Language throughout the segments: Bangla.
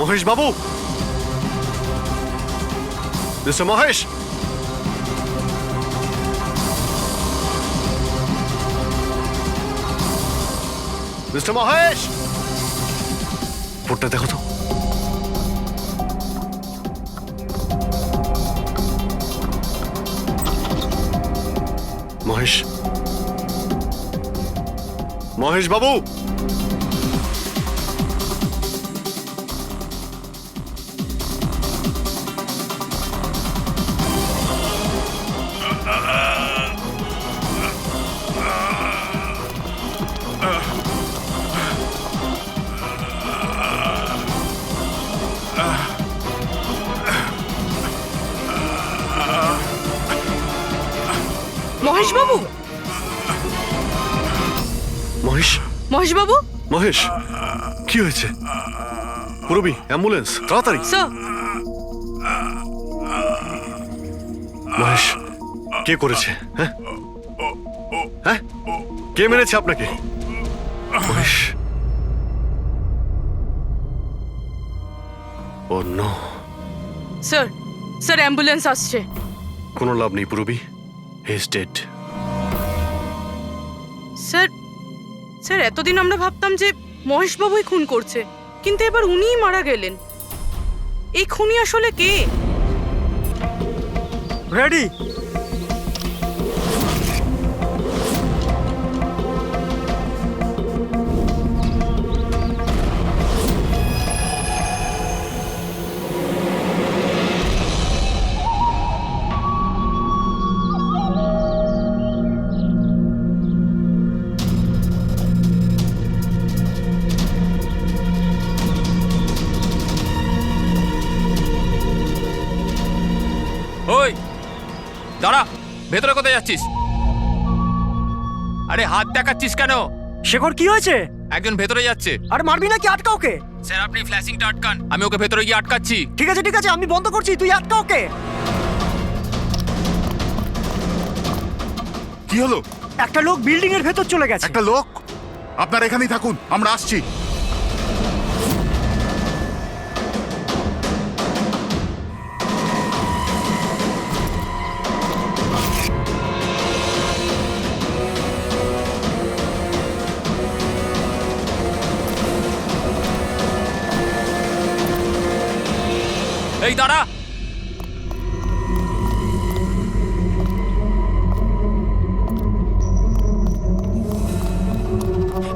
মহেশ বাবু, মিস্টার মহেশ, মিস্টার মহেশ, বোর্ডটা দেখো তো। মহেশ, মহেশ বাবু, মহেশ বাবু, মহেশ, মহেশ বাবু, মহেশ, কি হয়েছে? পুরবি, অ্যাম্বুলেন্স, তাড়াতাড়ি। স্যার। মহেশ, কে করেছে? হ্যাঁ হ্যাঁ, কে মেরেছে আপনাকে? মহেশ, ও নো। স্যার, স্যার অ্যাম্বুলেন্স আসছে। কোনো লাভ নেই পুরবি, he is dead. Sir, sir এতদিন আমরা ভাবতাম যে মহেশ বাবুই খুন করছে, কিন্তু এবার উনিই মারা গেলেন। এই খুনি আসলে কে? রেডি। ওই দাঁড়া, ভেতরে কোথায় যাচ্ছিস? আরে হাত দেখাচ্ছিস কেন? শেখর, কি হয়েছে? একজন ভেতরে যাচ্ছে। আরে মারবি নাকি? আটকা ওকে। স্যার আপনি ফ্ল্যাশিংটা আটকান, আমি ওকে ভেতরে গিয়ে আটকাচ্ছি। ঠিক আছে ঠিক আছে, আমি বন্ধ করছি, তুই আটকা ওকে। কি হলো? একটা লোক বিল্ডিং এর ভেতর চলে গেছে। একটা লোক? আপনারা এখানেই থাকুন, আমরা আসছি। এই দাঁড়া,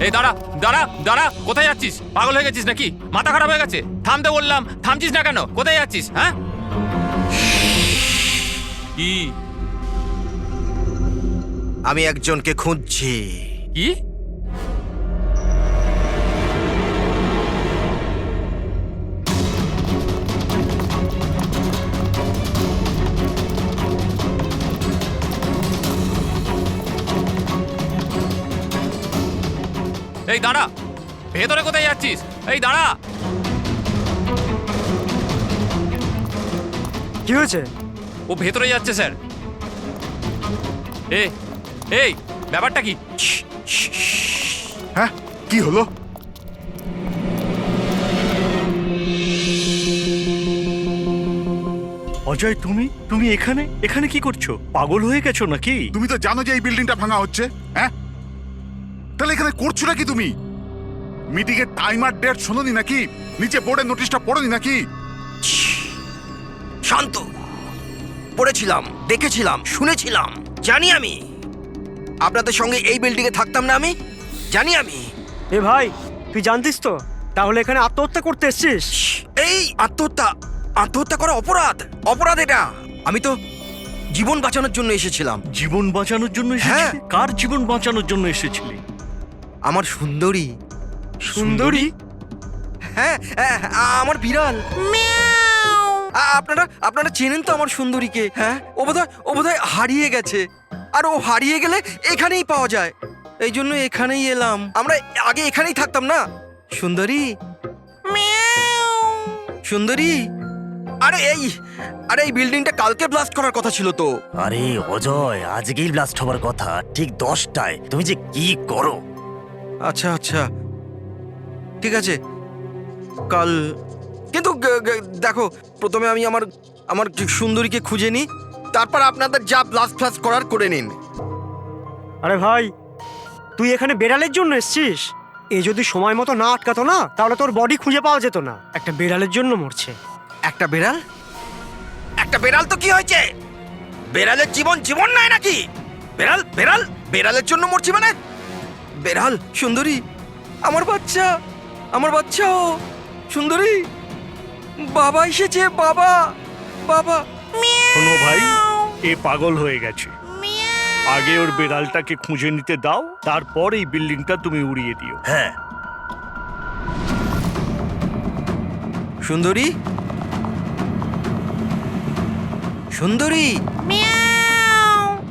এই দাঁড়া দাঁড়া দাঁড়া, কোথায় যাচ্ছিস? পাগল হয়ে গেছিস নাকি? মাথা খারাপ হয়ে গেছে? থামতে বললাম, থামছিস না কেন? কোথায় যাচ্ছিস? হ্যাঁ কি? আমি একজনকে খুঁজছি। কি? এই দাঁড়া, ভেতরে কোথায় যাচ্ছিস? এই দাঁড়া। কি হয়েছে? ও ভেতরে যাচ্ছে স্যার। এই ব্যাপারটা কি? হ্যাঁ, কি হলো? অজয়, তুমি তুমি এখানে এখানে কি করছো? পাগল হয়ে গেছো নাকি? তুমি তো জানো যে এই বিল্ডিংটা ভাঙা হচ্ছে। হ্যাঁ, তাহলে এখানে করছো নাকি তুমি? মিটিং এর টাইম আর ডেট শোনোনি নাকি? নিচে বোর্ডের নোটিশটা পড়োনি নাকি? শান্ত। পড়েছিলাম, দেখেছিলাম, শুনেছিলাম। জানি আমি আপনাদের সঙ্গে এই বিল্ডিং এ থাকতাম না। আমি জানি। আমি এ ভাই, তুই জানতিস তো? তাহলে এখানে আত্মহত্যা করতে এসেছিস? এই আত্মহত্যা করা অপরাধ। অপরাধ এটা। আমি তো জীবন বাঁচানোর জন্য এসেছিলাম। জীবন বাঁচানোর জন্য এসেছিলি? হ্যাঁ। কার জীবন বাঁচানোর জন্য এসেছিলি? আমার সুন্দরী। সুন্দরী? হ্যাঁ, আমার বিড়াল। আপনারা চেনেন তো আমার সুন্দরীকে? হ্যাঁ, ও বোধহয় হারিয়ে গেছে। আর ও হারিয়ে গেলে এখানেই পাওয়া যায়। এই জন্য এখানেই এলাম। আমরা আগে এখানেই থাকতাম না। সুন্দরী, সুন্দরী। আরে এই বিল্ডিংটা কালকে ব্লাস্ট করার কথা ছিল তো। আরে অজয়, আজকেই ব্লাস্ট হবার কথা, ঠিক 10টায়। তুমি যে কি করো! আচ্ছা, ঠিক আছে। কাল কিন্তু দেখো, প্রথমে আমি আমার আমার সুন্দরীকে খুঁজে নিই, তারপর আপনাদের যা ব্লাস্ট ফ্লাস্ট করার করে নিন। আরে ভাই, তুই এখানে বেড়ালের জন্য এসছিস? এ যদি সময় মতো না আটকাতো না, তাহলে তোর বডি খুঁজে পাওয়া যেত না। একটা বেড়ালের জন্য মরছে। একটা বেড়াল? একটা বেড়াল তো কি হয়েছে? বেড়ালের জীবন জীবন নয় নাকি? বেড়াল বেড়াল বেড়ালের জন্য মরছি মানে? বেড়াল, সুন্দরী, আমার বাচ্চা, আমার বাচ্চা। ও সুন্দরী, বাবা এসেছে, বাবা, বাবা। শোনো ভাই, এ পাগল হয়ে গেছে। আগে ওর বেড়ালটাকে খুঁজে নিতে দাও, তারপর এই বিল্ডিংটা তুমি উড়িয়ে দিও। হ্যাঁ, সুন্দরী, সুন্দরী,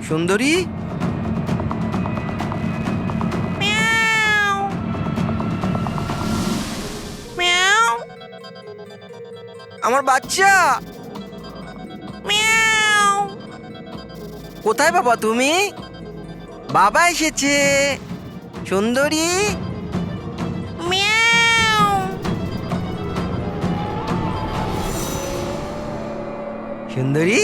সুন্দরী, আমার বাচ্চা। কোথায় বাবা তুমি? বাবা এসেছে। সুন্দরী, সুন্দরী,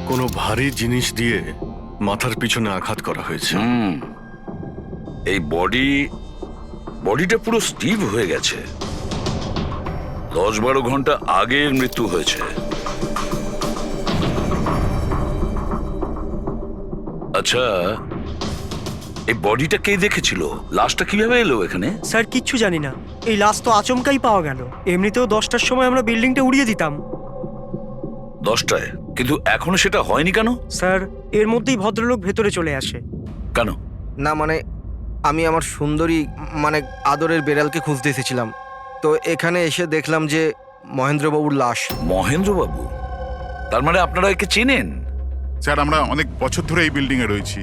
কোনো ভারী জিনিস দিয়ে মাথার পিছনে আঘাত করা হয়েছে। এই বডিটা পুরো স্টিভ হয়ে গেছে। 10-12 ঘন্টা আগের মৃত্যু হয়েছে। আচ্ছা, এই বডিটা কে দেখেছিল? লাশটা কিভাবে এলো এখানে? স্যার, কিচ্ছু জানি না। এই লাশ তো আচমকাই পাওয়া গেল। এমনিতেও 10টার সময় আমরা বিল্ডিংটা উড়িয়ে দিতাম। 10টায়? কিন্তু এখনো সেটা হয়নি কেন? স্যার, এর মধ্যেই ভদ্রলোক ভেতরে চলে আসে। কেন? না মানে আমি আমার সুন্দরী মানে আদরের বেড়ালকে খুঁজতে এসেছিলাম, তো এখানে এসে দেখলাম যে মহেন্দ্রবাবুর লাশ। মহেন্দ্রবাবু? তার মানে আপনারা একে চেনেন? স্যার, আমরা অনেক বছর ধরে এই বিল্ডিং এ রয়েছি।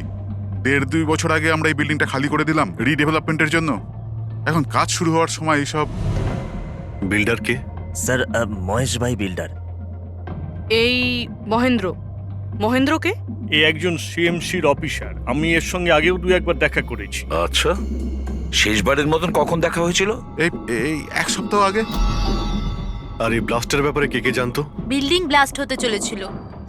1.5-2 বছর আগে আমরা এই বিল্ডিংটা খালি করে দিলাম রিডেভেলপমেন্টের জন্য। এখন কাজ শুরু হওয়ার সময় এইসব। বিল্ডার কে? স্যার, মহেশ ভাই বিল্ডার। এই মহেন্দ্রকে? এ একজন সিএমসির অফিসার। আমি এর সঙ্গে আগেও 2-1 বার দেখা করেছি। আচ্ছা, শেষবারের মতন কখন দেখা হয়েছিল? এই এই 1 সপ্তাহ আগে। আর এই ব্লাস্টের ব্যাপারে কে কে জানতো? বিল্ডিং ব্লাস্ট হতে চলেছিল।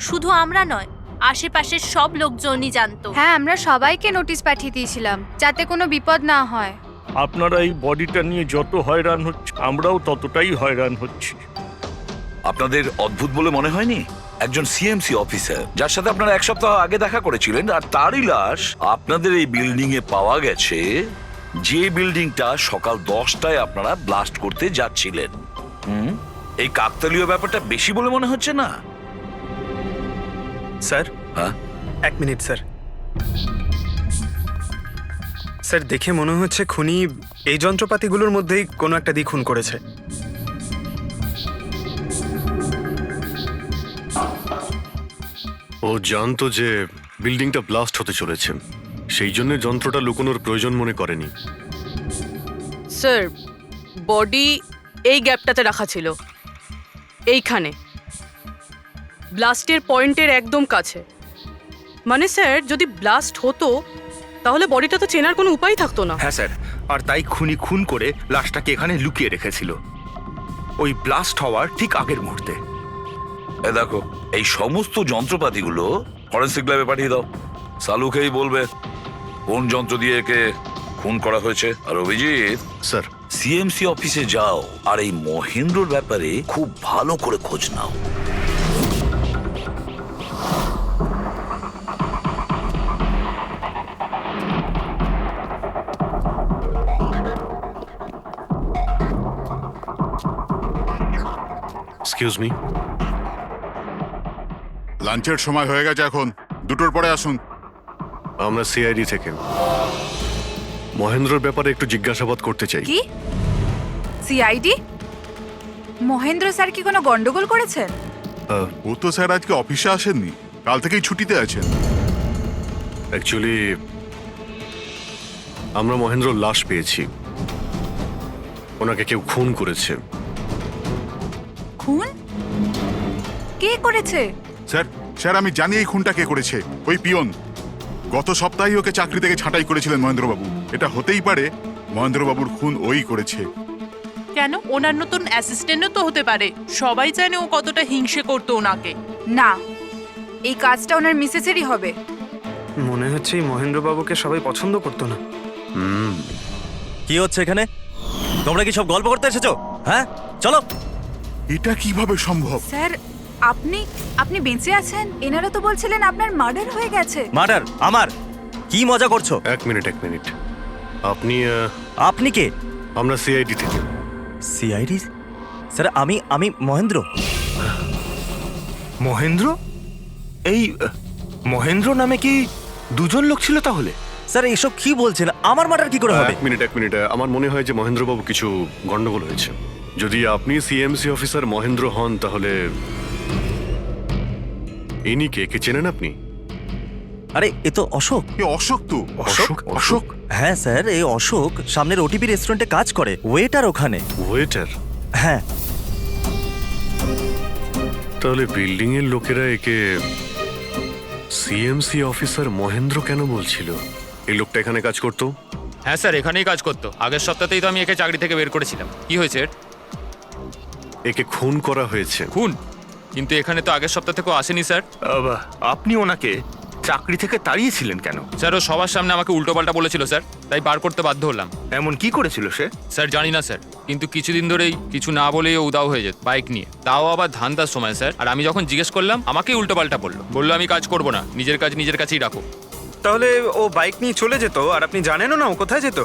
শুধু আমরা নয়, আশেপাশের সব লোকজনই জানতো। হ্যাঁ, আমরা সবাইকে নোটিশ পাঠিয়ে দিয়েছিলাম যাতে কোনো বিপদ না হয়। আপনারা এই বডিটা নিয়ে যত হয়রান হচ্ছে, আমরাও ততটাই হয়রান হচ্ছি। আপনাদের অদ্ভুত বলে মনে হয়নি? একজন সিএমসি অফিসার যার সাথে আপনারা 1 সপ্তাহ আগে দেখা করেছিলেন, আর তারই লাশ আপনাদের এই বিল্ডিং এ পাওয়া গেছে, যে বিল্ডিংটা সকাল 10টায় আপনারা ব্লাস্ট করতে যাচ্ছিলেন। এই কাকতালীয় ব্যাপারটা বেশি বলে মনে হচ্ছে না? স্যার, হ্যাঁ, 1 মিনিট স্যার। স্যার, দেখে মনে হচ্ছে খুনি এই যন্ত্রপাতিগুলোর মধ্যেই কোনো একটা দিয়ে খুন করেছে। ও জানতো যে বিল্ডিংটা ব্লাস্ট হতে চলেছে, সেই জন্য যন্ত্রটা লুকোনোর প্রয়োজন মনে করেনি। স্যার, বডি এই গ্যাপটাতে রাখা ছিল, এইখানে ব্লাস্টের পয়েন্টের একদম কাছে। মানে স্যার, যদি ব্লাস্ট হতো তাহলে বডিটা তো চেনার কোনো উপায় থাকতো না। হ্যাঁ স্যার, আর তাই খুনি খুন করে লাশটাকে এখানে লুকিয়ে রেখেছিল ওই ব্লাস্ট হওয়ার ঠিক আগের মুহূর্তে। এ দেখো, এই সমস্ত যন্ত্রপাতিগুলো ফরেন্সিক ল্যাবে পাঠিয়ে দাও। সালুকেই বলবে কোন যন্ত্র দিয়ে একে খুন করা হয়েছে। আর অভিজিৎ স্যার, সিএমসি অফিসে যাও আর এই মহেন্দ্রর ব্যাপারে খুব ভালো করে খোঁজ নাও। Excuse me. লাঞ্চের সময় হয়ে গেছে, এখন 2টোর পরে আসুন। আমরা সিআইডি থেকে। মহেন্দ্রর ব্যাপারে একটু জিজ্ঞাসাবাদ করতে চাই। কি সিআইডি? মহেন্দ্র স্যার কি কোনো গন্ডগোল করেছেন? ও তো স্যার আজকে অফিসে আসেননি, কাল থেকেই ছুটিতে আছেন। অ্যাকচুয়ালি আমরা মহেন্দ্রর লাশ পেয়েছি। ওনাকে কেউ খুন করেছে। খুন? কে করেছে? স্যার স্যার আমি জানি এই খুনটা কে করেছে। ওই পিয়ন গত সপ্তাহে ওকে চাকরি থেকে ছাঁটাই করেছিলেন মহেন্দ্রবাবু। এটা হতেই পারে মহেন্দ্রবাবুর খুন ওই করেছে। কেন? ওনার নতুন অ্যাসিস্ট্যান্টও তো হতে পারে। সবাই জানে ও কতটা হিংসে করতো ওনাকে। না, এই কাজটা ওনার মিসেসেরই হবে। মনে হচ্ছে এই মহেন্দ্রবাবুকে সবাই পছন্দ করতো না। কি হচ্ছে এখানে? তোমরা কি সব গল্প করতে এসেছো? হ্যাঁ, চলো। এটা কিভাবে সম্ভব? স্যার আপনি বেঁচে আছেন? এনারা তো বলছিলেন আপনার মার্ডার হয়ে গেছে। মার্ডার? আমার? কি মজা করছো? এক মিনিট। আপনি আপনি কে? আমরা সিআইডি থেকে। সিআইডি? স্যার আমি মহেন্দ্র। মহেন্দ্র? এই মহেন্দ্র নামে কি দুজন লোক ছিল তাহলে? স্যার এসব কি বলছেন? আমার মার্ডার কি করে হবে? এক মিনিট। আমার মনে হয় যে মহেন্দ্রবাবু কিছু গন্ডগোল হয়েছে। যদি আপনি সিএমসি অফিসার মহেন্দ্র হন তাহলে ইনি কে চেনেন আপনি? আরে এ তো অশোক। এ অশোক তো। অশোক? হ্যাঁ স্যার, এই অশোক সামনের ওটিপি রেস্টুরেন্টে কাজ করে, ওয়েটার ওখানে। ওয়েটার? হ্যাঁ। তাহলে বিল্ডিং এর লোকেরা একে সিএমসি অফিসার মহেন্দ্র কেন বলছিল? এই লোকটা এখানে কাজ করতো? হ্যাঁ স্যার, এখানেই কাজ করতো। আগের সপ্তাহতেই তো আমি একে চাকরি থেকে বের করেছিলাম। কি হয়েছে? একে খুন করা হয়েছে। খুন? কিন্তু এখানে তো আগের সপ্তাহ থেকেও আসেনি স্যার। আপনি ওনাকে চাকরি থেকে তাড়িয়েছিলেন কেন? স্যার ও সবার সামনে আমাকে উল্টোপাল্টা বলেছিল স্যার, তাই বার করতে বাধ্য হলাম। এমন কি করেছিল সে? স্যার জানি না স্যার, কিন্তু কিছুদিন ধরেই কিছু না বলেই ও উদাও হয়ে যেত বাইক নিয়ে, তাও আবার ধান্দার সময় স্যার। আর আমি যখন জিজ্ঞেস করলাম আমাকেই উল্টোপাল্টা বললো আমি কাজ করবো না, নিজের কাজ নিজের কাছেই রাখো। তাহলে ও বাইক নিয়ে চলে যেত আর আপনি জানেনও না ও কোথায় যেত?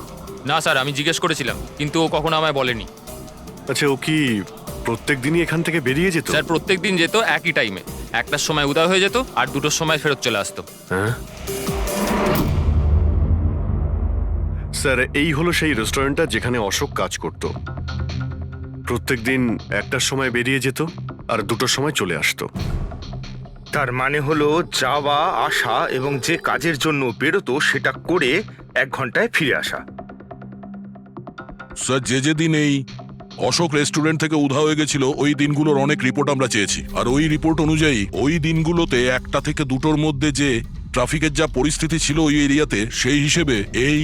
না স্যার, আমি জিজ্ঞেস করেছিলাম কিন্তু ও কখনো আমায় বলেনি। আচ্ছা, ও কি প্রত্যেক দিনই এখান থেকে বেরিয়ে যেত? স্যার প্রত্যেক দিন যেত একই টাইমে, 1টার সময় উদয় হয়ে যেত আর 2টোর সময় ফেরত চলে আসতো। হ্যাঁ স্যার, এই হলো সেই রেস্টুরেন্টটা যেখানে অশোক কাজ করত। প্রত্যেকদিন 1টার সময় বেরিয়ে যেত আর 2টোর সময় চলে আসতো। তার মানে হলো যাওয়া আসা এবং যে কাজের জন্য বেরোতো সেটা করে 1 ঘন্টায় ফিরে আসা। স্যার, যে দিন এই অশোক রেস্টুরেন্ট থেকে উধাও হয়ে গেছিল ওই দিনগুলোর অনেক রিপোর্ট আমরা চেয়েছি, আর ওই রিপোর্ট অনুযায়ী ওই দিনগুলোতে 1টা থেকে 2টোর মধ্যে যে ট্রাফিকের যা পরিস্থিতি ছিল ওই এরিয়াতে, সেই হিসেবে এই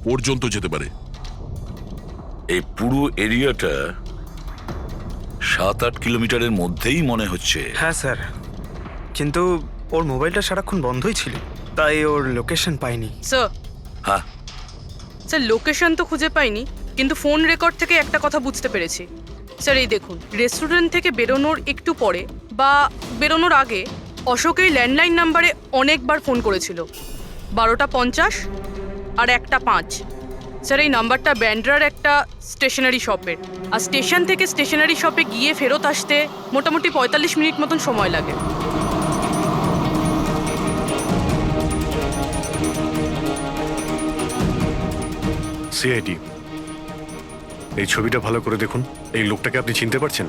পর্যন্ত যেতে পারে। এই পুরো এরিয়াটা 7-8 কিলোমিটারের মধ্যেই মনে হচ্ছে। হ্যাঁ স্যার, কিন্তু ওর মোবাইলটা সারাক্ষণ বন্ধই ছিল, তাই ওর লোকেশন পাইনি। স্যার হ্যাঁ স্যার, লোকেশন তো খুঁজে পাইনি, কিন্তু ফোন রেকর্ড থেকে একটা কথা বুঝতে পেরেছি। স্যার এই দেখুন, রেস্টুরেন্ট থেকে বেরোনোর একটু পরে বা বেরোনোর আগে অশোক এই ল্যান্ডলাইন নাম্বারে অনেকবার ফোন করেছিল, 12টা 50 আর 1টা 5। স্যার এই নাম্বারটা ব্যান্ড্রার একটা স্টেশনারি শপের, আর স্টেশন থেকে স্টেশনারি শপে গিয়ে ফেরত আসতে মোটামুটি 45 মিনিট মতন সময় লাগে। সিআইডি, এই ছবিটা ভালো করে দেখুন। এই লোকটাকে আপনি চিনতে পারছেন?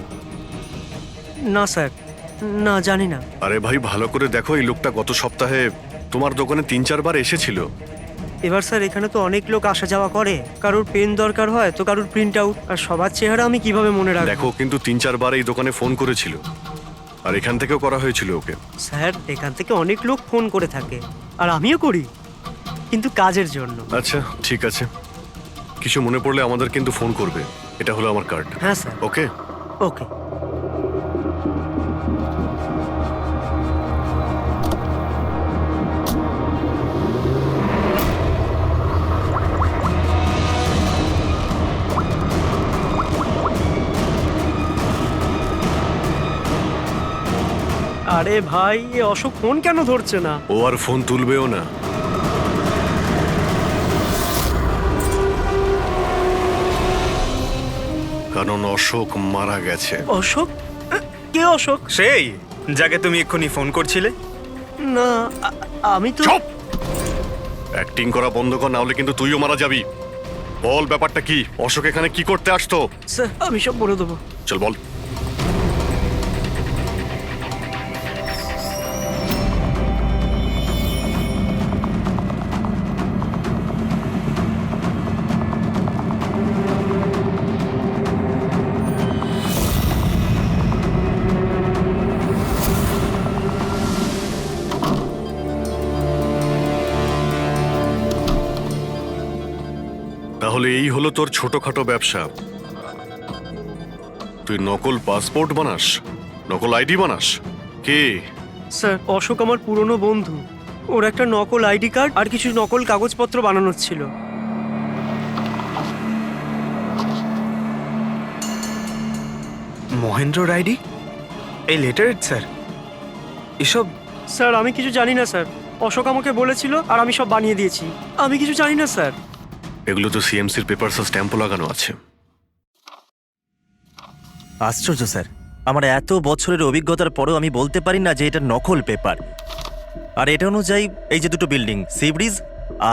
না স্যার, না জানি না। আরে ভাই, ভালো করে দেখো, এই লোকটা গত সপ্তাহে তোমার দোকানে 3-4 বার এসেছিল। এবার স্যার এখানে তো অনেক লোক আসা যাওয়া করে, কারোর পেন দরকার হয় তো কারোর প্রিন্ট আউট, আর সবার চেহারা আমি কিভাবে মনে রাখবো? দেখো, কিন্তু 3-4 বার এই দোকানে ফোন করেছিল, আর এখান থেকেও করা হয়েছিল ওকে। স্যার এখান থেকে অনেক লোক ফোন করে থাকে, আর আমিও করি, কিন্তু কাজের জন্য। আচ্ছা ঠিক আছে, কিছু মনে পড়লে আমাদের কিন্তু ফোন করবে। এটা হলো আমার কার্ড। হ্যাঁ স্যার। ওকে ওকে। আরে ভাই, এ অশোক ফোন কেন ধরছে না? ও আর ফোন তুলবেও না। কারণ অশোক মারা গেছে। অশোক? কে অশোক? সেই যাকে তুমি এক্ষুনি ফোন করছিলে? না, আমি তো। অ্যাক্টিং করা বন্ধ কর, না হলে কিন্তু তুইও মারা যাবি। বল ব্যাপারটা কি? অশোক এখানে কি করতে আসতো? স্যার আমি সব বলে দেবো। চল বল। তাহলে এই হলো তোর ছোটখাটো ব্যবসা। তুই নকল পাসপোর্ট বানাস, নকল আইডি বানাস। কে? স্যার অশোক আমার পুরনো বন্ধু। ওর একটা নকল আইডি কার্ড আর কিছু নকল কাগজপত্র বানানোর ছিল। মহেন্দ্রর আইডি, এই লেটারেড স্যার, এসব স্যার আমি কিছু জানি না স্যার, অশোক আমাকে বলেছিল আর আমি সব বানিয়ে দিয়েছি। আমি কিছু জানি না স্যার। এগুলো তো সিএমসির পেপারস স্ট্যাম্পও লাগানো আছে। আশ্চর্য স্যার, আমার এত বছরের অভিজ্ঞতার পরেও আমি বলতে পারি না যে এটা নকল পেপার। আর এটা অনুযায়ী এই যে দুটো বিল্ডিং, সি ব্রিজ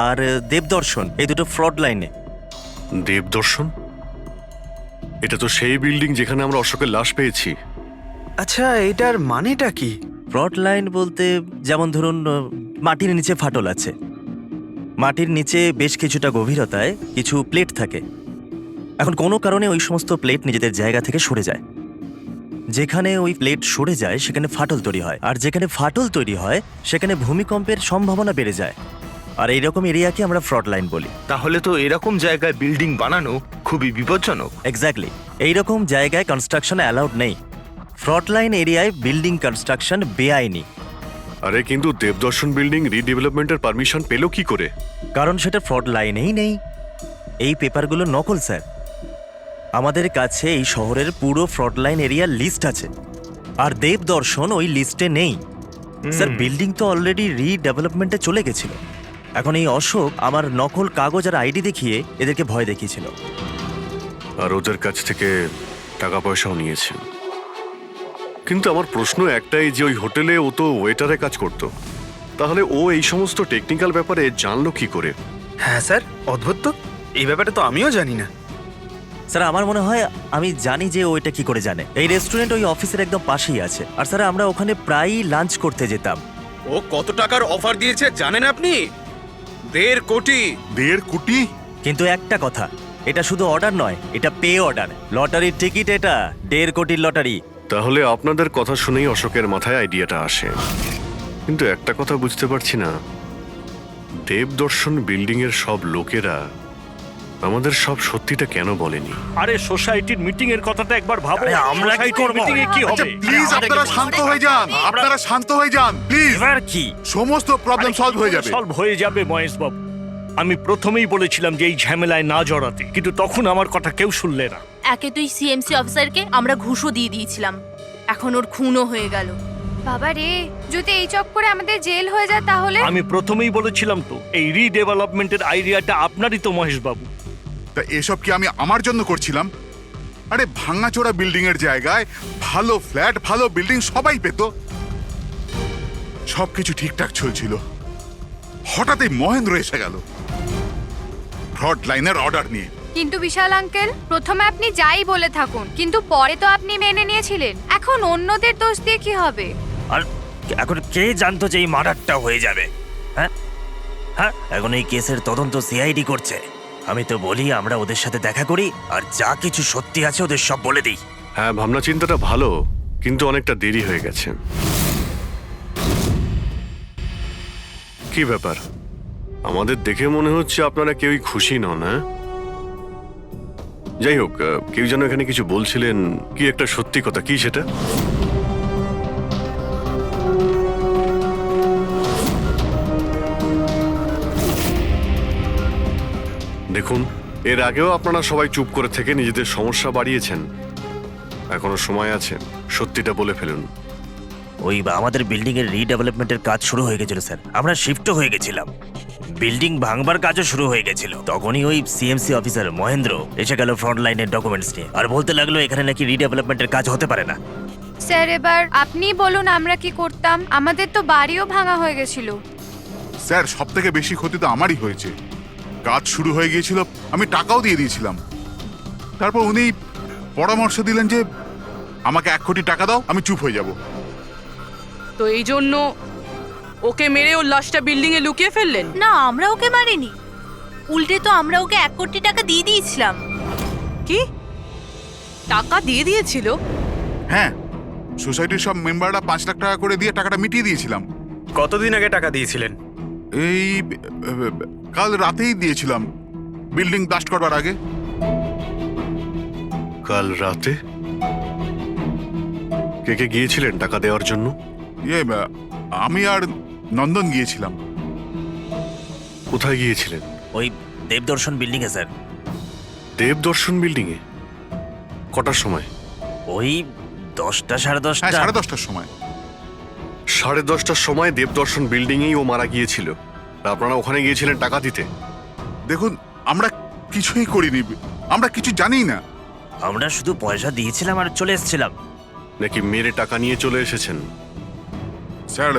আর দেবদর্শন, এই দুটো ফ্রড লাইনে। দেবদর্শন? এটা তো সেই বিল্ডিং যেখানে আমরা অশোকের লাশ পেয়েছি। আচ্ছা এটার মানেটা কি? ফ্রড লাইন বলতে যেমন ধরুন মাটির নিচে ফাটল আছে, মাটির নিচে বেশ কিছুটা গভীরতায় কিছু প্লেট থাকে। এখন কোনো কারণে ওই সমস্ত প্লেট নিজেদের জায়গা থেকে সরে যায়। যেখানে ওই প্লেট সরে যায় সেখানে ফাটল তৈরি হয়, আর যেখানে ফাটল তৈরি হয় সেখানে ভূমিকম্পের সম্ভাবনা বেড়ে যায়। আর এইরকম এরিয়াকে আমরা ফ্রড লাইন বলি। তাহলে তো এরকম জায়গায় বিল্ডিং বানানো খুবই বিপজ্জনক। এক্স্যাক্টলি, এইরকম জায়গায় কনস্ট্রাকশন অ্যালাউড নেই। ফ্রড লাইন এরিয়ায় বিল্ডিং কনস্ট্রাকশন বেআইনি। আরে কিন্তু দেবদর্শন বিল্ডিং রিডেভেলপমেন্টের পারমিশন পেল কি করে? কারণ সেটা ফ্রড লাইনেই নেই। এই পেপারগুলো নকল স্যার। আমাদের কাছে এই শহরের পুরো ফ্রড লাইন এরিয়ার লিস্ট আছে, আর দেবদর্শন ওই লিস্টে নেই। স্যার বিল্ডিং তো অলরেডি রিডেভেলপমেন্টে চলে গেছিল। এখন এই অশোক আমার নকল কাগজ আর আইডি দেখিয়ে এদেরকে ভয় দেখিয়েছিল। আর ওদের কাছ থেকে টাকা পয়সাও নিয়েছে। কিন্তু আমার প্রশ্ন একটাই যে ওই হোটেলে ও তো ওয়েটারে কাজ করতো, তাহলে ও এই সমস্ত টেকনিক্যাল ব্যাপারে জানলো কি করে? হ্যাঁ স্যার, অদ্ভুত তো, এই ব্যাপারে তো আমিও জানি না। স্যার আমার মনে হয় আমি জানি যে ও এটা কি করে জানে। এই রেস্টুরেন্ট ওই অফিসের একদম পাশেই আছে, আর স্যার আমরা ওখানে প্রায়ই লাঞ্চ করতে যেতাম। ও কত টাকার অফার দিয়েছে জানেন আপনি? 1.5 কোটি। 1.5 কোটি? কিন্তু একটা কথা, এটা শুধু অর্ডার নয়, এটা পে অর্ডার। লটারির টিকিট এটা, 1.5 কোটির লটারি। তাহলে আপনাদের কথা শুনেই অশোকের মাথায় আইডিয়াটা আসে। কিন্তু একটা কথা বুঝতে পারছি না, দেবদর্শন বিল্ডিং এর সব লোকেরা আমাদের সব সত্যিটা কেন বলেনি? আরে সোসাইটির মিটিং এর কথাটা একবার ভাবো। আরে আমরা কি করব? মিটিং এ কি হবে? প্লিজ আপনারা শান্ত হয়ে যান, আপনারা শান্ত হয়ে যান প্লিজ। এবার কি সমস্ত প্রবলেম সলভ হয়ে যাবে। সলভ হয়ে যাবে মহেশ বাবু। আমি প্রথমেই বলেছিলাম যে এই ঝামেলায় না জড়াতে, কিন্তু তখন আমার কথা কেউ শুনলে না। একে তুই সিএমসি অফিসারকে আমরা ঘুষও দিয়ে দিয়েছিলাম, এখন ওর খুনও হয়ে গেল। বাবা রে, যদি এই চক্করে আমাদের জেল হয়ে যায় তাহলে? আমি প্রথমেই বলেছিলাম তো, এই রিডেভেলপমেন্টের আইডিয়াটা আপনারই তো মহেশ বাবু। তা এসব কি আমি আমার জন্য করছিলাম? আরে ভাঙাচোরা বিল্ডিং এর জায়গায় ভালো ফ্ল্যাট, ভালো বিল্ডিং সবাই পেত। সবকিছু ঠিকঠাক চলছিল, হঠাৎই মহেন্দ্র এসে গেল ফ্রড লাইনের অর্ডার নিয়ে। কিন্তু বিশাল আঙ্কেল, প্রথমে আপনি যাই বলে থাকুন, কিন্তু পরে তো আপনি মেনে নিয়েছিলেন। এখন অন্যদের দোষ দিয়ে কি হবে? আর এখন কে জানতো যে এই মার্ডারটা হয়ে যাবে? হ্যাঁ হ্যাঁ, এখন এই কেসের তদন্ত সিআইডি করছে। আমি তো বলি আমরা ওদের সাথে দেখা করি, আর যা কিছু সত্যি আছে ওদের সব বলে দিই। হ্যাঁ, ভাবনা চিন্তাটা ভালো, কিন্তু অনেকটা দেরি হয়ে গেছে। কি ব্যাপার, আমাদের দেখে মনে হচ্ছে আপনারা কেউই খুশি নন। হ্যাঁ, যাই হোক, কেউ যেন এখানে কিছু বলছিলেন, কি একটা সত্যি কথা, কি সেটা? দেখুন, এর আগেও আপনারা সবাই চুপ করে থেকে নিজেদের সমস্যা বাড়িয়েছেন। এখনো সময় আছে, সত্যিটা বলে ফেলুন। ওই আমাদের বিল্ডিং এর রিডেভেলপমেন্টের কাজ শুরু হয়ে গেছিল স্যার, আমরা শিফটও হয়ে গেছিলাম। বিল্ডিং ভাঙবার কাজও শুরু হয়ে গেছিল। তখনই ওই সিএমসি অফিসার মহেন্দ্র এসে গেল ফ্রন্ট লাইনের ডকুমেন্টস নিয়ে, আর বলতে লাগলো এখানে নাকি রিডেভেলপমেন্টের কাজ হতে পারে না। স্যার এবার আপনি বলুন আমরা কি করতাম? আমাদের তো বাড়িও ভাঙা হয়ে গেছিল। স্যার সব থেকে বেশি ক্ষতি তো আমারই হয়েছে। কাজ শুরু হয়ে গিয়েছিল, আমি টাকাও দিয়ে দিয়েছিলাম। তারপর উনি পরামর্শ দিলেন যে আমাকে 1 কোটি টাকা দাও, আমি চুপ হয়ে যাব। তো এই জন্য ওকে মেরে ওর লাশটা বিল্ডিং এ লুকিয়ে ফেললেন? না, আমরা ওকে মারিনি, উল্টে তো আমরা ওকে 1 কোটি টাকা দিয়ে দিয়েছিলাম। কি টাকা দিয়ে দিয়েছিল? হ্যাঁ, সোসাইটির সব মেম্বাররা 5 লাখ টাকা করে দিয়ে টাকাটা মিটিয়ে দিয়েছিলাম। কতদিন আগে টাকা দিয়েছিলেন? এই কাল রাতেই দিয়েছিলাম, বিল্ডিং ব্লাস্ট করবার আগে। কাল রাতে কে কে গিয়েছিলেন টাকা দেওয়ার জন্য? আমি আর নন্দন গিয়েছিলাম। কোথায় গিয়েছিলেন? ওই দেবদর্শন বিল্ডিং এ স্যার। দেবদর্শন বিল্ডিং এ? কটার সময়? ওই 10টা সাড়ে 10টা। হ্যাঁ, 10:30টার সময়। 10:30টার সময় দেবদর্শন বিল্ডিং এই ও মারা গিয়েছিল। আর আপনারা ওখানে গিয়েছিলেন টাকা দিতে? দেখুন, আমরা কিছুই করিনি, আমরা কিছু জানি না। আমরা শুধু পয়সা দিয়েছিলাম আর চলে এসেছিলাম। নাকি মেরে টাকা নিয়ে চলে এসেছেন? স্যার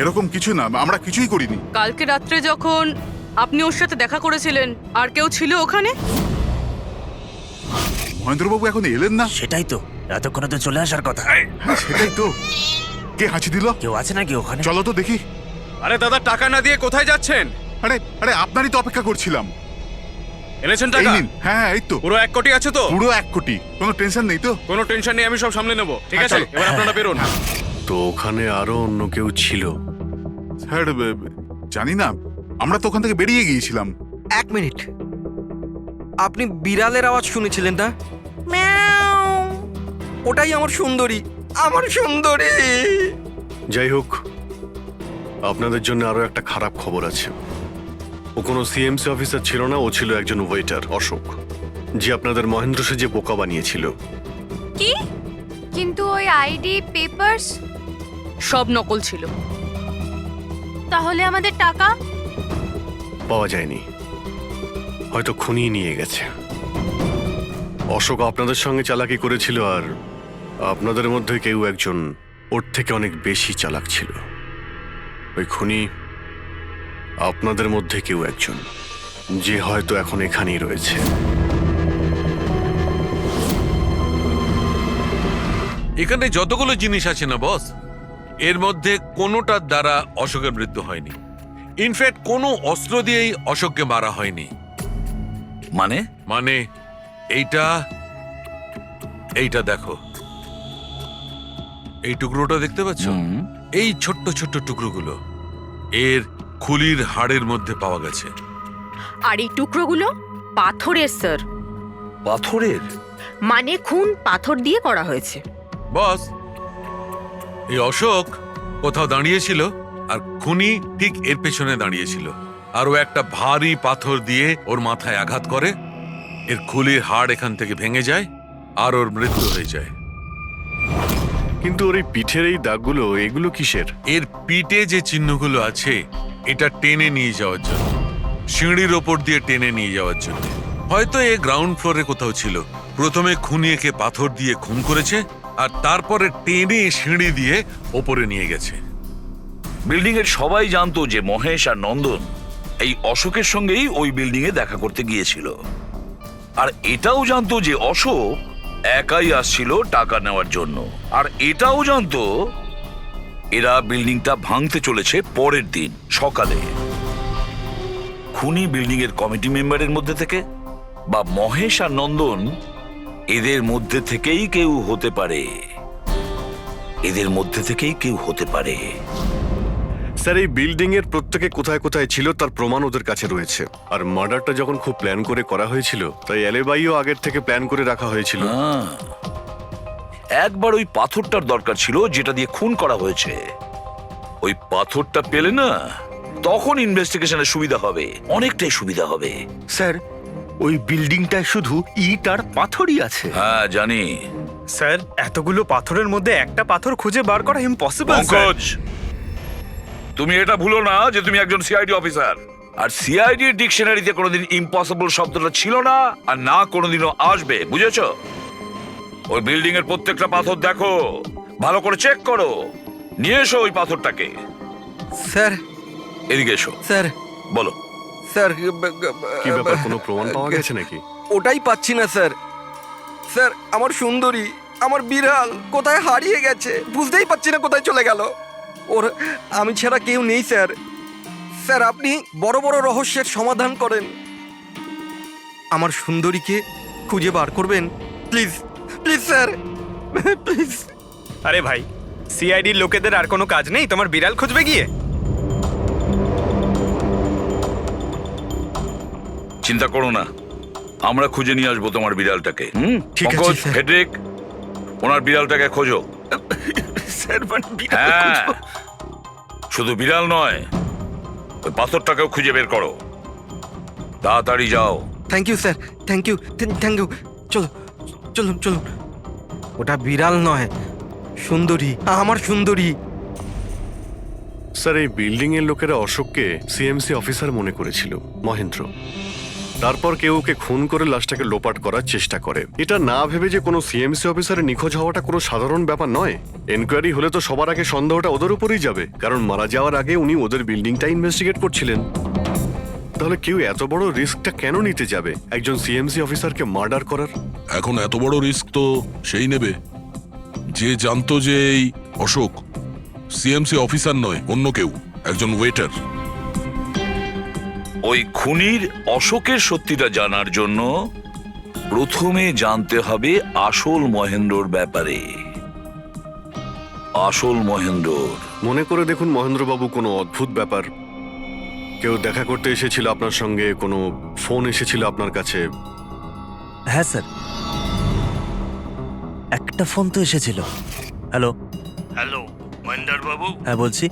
এরকম কিছু না, আমরা কিছুই করিনি। কালকে রাত্রে যখন আপনি ওর সাথে দেখা করেছিলেন আর কেউ ছিল ওখানে? মহেন্দ্রবাবু এখন এলেন না। সেটাই তো, এতক্ষণে তো চলে আসার কথা। হ্যাঁ, সেটাই তো। কে হাঁচি দিল? কেউ আছে নাকি ওখানে? চলো তো দেখি। আরে দাদা, টাকা না দিয়ে কোথায় যাচ্ছেন? আরে আরে আপনারই তো অপেক্ষা করছিলাম। এনেছেন এই টাকা? নিন। হ্যাঁ, এই তো পুরো 1 কোটি আছে তো? পুরো 1 কোটি, কোনো টেনশন নেই তো? কোনো টেনশন নেই, আমি সব সামলে নেব। ঠিক হ্যাঁ, আছে, চলো। এবার আপনারা বেরোন। তো ওখানে আরো অন্য কেউ ছিল? স্যার জানি না, আমরা তো ওখান থেকে বেরিয়ে গিয়েছিলাম। 1 মিনিট, আপনি বিড়ালের আওয়াজ শুনেছিলেন না? ম্যাও, ওটাই আমার সুন্দরী, আমার সুন্দরী। যাই হোক, আপনাদের জন্য আরো একটা খারাপ খবর আছে। ও কোনো সিএমসি অফিসার ছিল না, ও ছিল একজন ওয়েটার, অশোক, যে আপনাদের মহেন্দ্র সেজে বোকা বানিয়েছিল। কি? কিন্তু ওই আইডি পেপারস সব নকল ছিল। তাহলে আমাদের টাকা? পাওয়া যায়নি, হয়তো খুনিয়ে নিয়ে গেছে। অশোক আপনাদের সঙ্গে চালাকি করেছিল, আর আপনাদের মধ্যে কেউ একজন ওর থেকে অনেক বেশি চালাক ছিল। ওই খুনি আপনাদের মধ্যে কেউ একজন, যে হয়তো এখন এখানেই রয়েছে। এখানে যতগুলো জিনিস আছে না বস, এর মধ্যে কোনোটার দ্বারা অশোকের মৃত্যু হয়নি। ইনফ্যাক্ট কোনো অস্ত্র দিয়েই অশোককে মারা হয়নি। মানে মানে এইটা দেখো, এই টুকরোটা দেখতে পাচ্ছ? এই ছোট্ট ছোট্ট টুকরোগুলো এর খুলির হাড়ের মধ্যে পাওয়া গেছে। আর এই টুকরোগুলো পাথরের স্যার। পাথরের? মানে খুন পাথর দিয়ে করা হয়েছে। বস, এই অশোক কোথাও দাঁড়িয়েছিল আর খুনি ঠিক এর পেছনে দাঁড়িয়েছিল, আর ও একটা ভারী পাথর দিয়ে ওর মাথায় আঘাত করে, এর খুলির হাড় এখান থেকে ভেঙে যায় আর ওর মৃত্যু হয়ে যায়। কিন্তু ওর এই পিঠের এই দাগগুলো, এগুলো কিসের? এর পিঠে যে চিহ্নগুলো আছে, এটা টেনে নিয়ে যাওয়ার জন্য, সিঁড়ির ওপর দিয়ে টেনে নিয়ে যাওয়ার জন্য। হয়তো এ গ্রাউন্ড ফ্লোরে কোথাও ছিল। প্রথমে খুনি একে পাথর দিয়ে খুন করেছে, আর তারপরে টেনে সিঁড়ি দিয়ে ওপরে নিয়ে গেছে। বিল্ডিং এর সবাই জানতো যে মহেশ আর নন্দন এই অশোকের সঙ্গেই ওই বিল্ডিং এ দেখা করতে গিয়েছিল, আর এটাও জানতো যে অশোক একাই আসছিল টাকা নেওয়ার জন্য, আর এটাও জানতো এরা বিল্ডিংটা ভাঙতে চলেছে পরের দিন সকালে। খুনি বিল্ডিং এর কমিটি মেম্বারের মধ্যে থেকে বা মহেশ আর নন্দন, এদের মধ্যে থেকেই কেউ হতে পারে, এদের মধ্যে থেকেই কেউ হতে পারে। স্যার, এই বিল্ডিং এর প্রত্যেকে কোথায় কোথায় ছিল তার প্রমাণ ওদের কাছে রয়েছে। আর মার্ডারটা যখন খুব প্ল্যান করে করা হয়েছিল, তাই এলেবাইও আগের থেকে প্ল্যান করে রাখা হয়েছিল। একবার ওই পাথরটার দরকার ছিল যেটা দিয়ে খুন করা হয়েছে। ওই পাথরটা পেলে না, তখন ইনভেস্টিগেশনের সুবিধা হবে, অনেকটাই সুবিধা হবে। স্যার, ওই বিল্ডিংটায় শুধু ইট আর পাথরই আছে। হ্যাঁ জানি। স্যার, এতগুলো পাথরের মধ্যে একটা পাথর খুঁজে বার করা ইম্পসিবল। পঙ্কজ, তুমি এটা ভুলো না যে তুমি একজন সিআইডি অফিসার, আর সিআইডি ডিকশনারিতে কোনোদিন ইম্পসিবল শব্দটা ছিল না, আর না কোনোদিনও আসবে, বুঝেছো? ওই বিল্ডিং এর প্রত্যেকটা পাথর দেখো, ভালো করে চেক করো, নিয়ে এসো ওই পাথরটাকে। স্যার, এদিকে এসো। স্যার বলো। স্যার কি ব্যাপার, কোনো প্রমাণ পাওয়া গেছে নাকি? ওটাই পাচ্ছি না স্যার। স্যার আমার সুন্দরী, আমার বিড়াল কোথায় হারিয়ে গেছে, বুঝতেই পারছি না কোথায় চলে গেল। ওর আমি ছাড়া কেউ নেই স্যার। স্যার আপনি বড় বড় রহস্যের সমাধান করেন, আমার সুন্দরীকে খুঁজে বার করবেন প্লিজ, প্লিজ স্যার, প্লিজ। আরে ভাই, সিআইডির লোকেদের আর কোনো কাজ নেই তোমার বিড়াল খুঁজবে গিয়ে? চিন্তা করো না, আমরা খুঁজে নিয়ে আসবো তোমার বিড়ালটাকে। ঠিক আছে, পঙ্কজ, স্যার। ফেডরিক, ওনার বিড়ালটাকে খোঁজো। স্যার মানে বিড়াল হ্যাঁ, খুঁজবো? শুধু বিড়াল নয়, ওই পাথরটাকেও খুঁজে বের করো। তাড়াতাড়ি যাও। Thank you sir, thank you, thank you. চলো চলুন চলুন। ওটা বিড়াল নয়, সুন্দরী, আমার সুন্দরী। স্যার, এই বিল্ডিং এর লোকেরা অশোককে সিএমসি অফিসার মনে করেছিল, মহেন্দ্র। তারপর কেউ ওকে খুন করে লাশটাকে লোপাট করার চেষ্টা করে। এটা না ভেবে যে কোনো সিএমসি অফিসারের নিখোঁজ হওয়াটা কোনো সাধারণ ব্যাপার নয়। এনকোয়ারি হলে তো সবার আগে সন্দেহটা ওদের উপরেই যাবে, কারণ মারা যাওয়ার আগে উনি ওদের বিল্ডিংটা ইনভেস্টিগেট করছিলেন। তাহলে কেউ এত বড় রিস্কটা কেন নিতে যাবে একজন সিএমসি অফিসারকে মার্ডার করার? এখন এত বড় রিস্ক তো সেই নেবে যে জানতো যে এই অশোক সিএমসি অফিসার নয়, অন্য কেউ, একজন ওয়েটার। ওই খুনির অশোকের সত্যিটা জানার জন্য প্রথমে জানতে হবে আসল মহেন্দ্রর ব্যাপারে। আসল মহেন্দ্র। মনে করে দেখুন মহেন্দ্রবাবু, কোনো অদ্ভুত ব্যাপার, কেউ দেখা করতে এসেছিল আপনার সঙ্গে, কোনো ফোন এসেছিল আপনার কাছে? হ্যাঁ স্যার, একটা ফোন তো এসেছিল। হ্যালো। হ্যালো মহেন্দ্র বাবু, হ্যাঁ বলছি।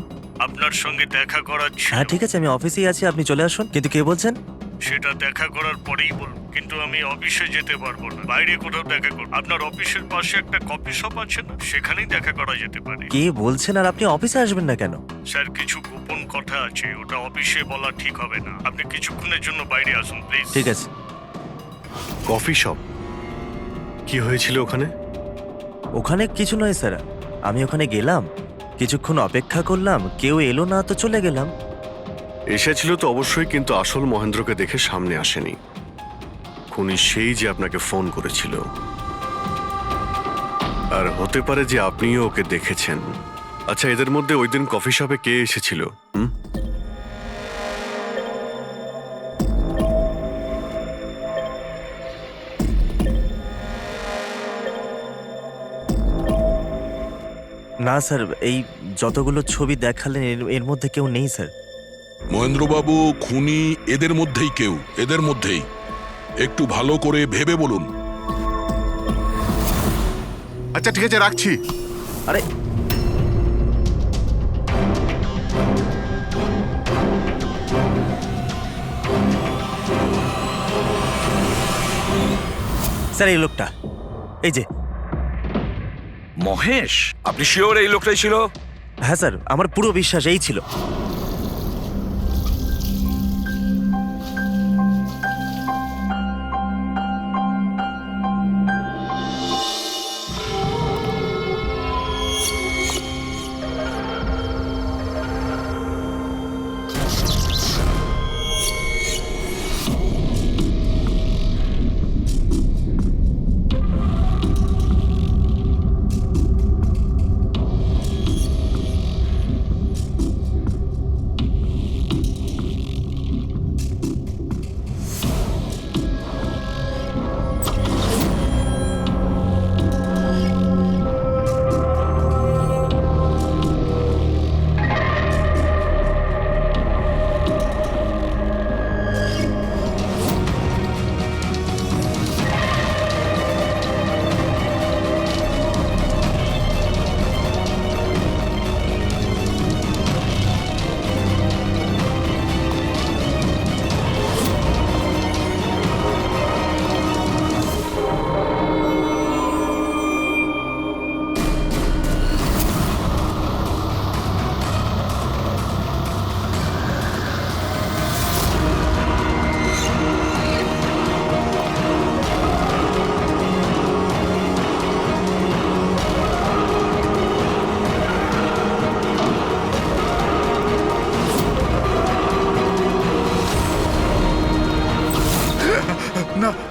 আপনার সঙ্গে দেখা করার ছিল। হ্যাঁ ঠিক আছে, আমি অফিসেই আছি, আপনি চলে আসুন। কিন্তু কে বলছেন? সেটা দেখা করার পরেই বলবো, কিন্তু আমি অফিসে যেতে পারবো না, বাইরে কোথাও দেখা করব। আপনার অফিসের পাশে একটা কফি শপ আছে না, সেখানেই দেখা করা যেতে পারে। কে বলছেন? আর আপনি অফিসে আসবেন না কেন? স্যার কিছু গোপন কথা আছে, ওটা অফিসে বলা ঠিক হবে না। আপনি কিছুক্ষণের জন্য বাইরে আসুন প্লিজ। ঠিক আছে। Coffee shop? কি হয়েছিল ওখানে? ওখানে কিছু নয় স্যার, আমি ওখানে গেলাম, কিছুক্ষণ অপেক্ষা করলাম, কেউ এলো না তো চলে গেলাম। এসেছিল তো অবশ্যই, কিন্তু আসল মহেন্দ্রকে দেখে সামনে আসেনি। খুনি সেই যে আপনাকে ফোন করেছিল, আর হতে পারে যে আপনিও ওকে দেখেছেন। আচ্ছা, এদের মধ্যে ওই দিন কফি শপে কে এসেছিল? না স্যার, এই যতগুলো ছবি দেখালেন এর মধ্যে কেউ নেই স্যার। মহেন্দ্রবাবু, খুনি এদের মধ্যেই কেউ, এদের মধ্যেই। একটু ভালো করে ভেবে বলুন। আচ্ছা ঠিক আছে, রাখছি। আরে স্যার, এই লোকটা, এই যে মহেশ, আপনি শিওর এই লোকটাই ছিল? হ্যাঁ স্যার, আমার পুরো বিশ্বাস এই ছিল।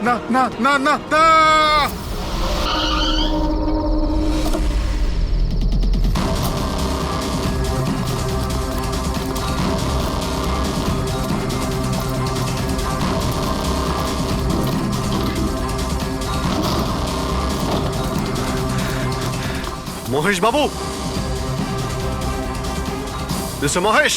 না না না না না মহেশ বাবু, মিস্টার মহেশ,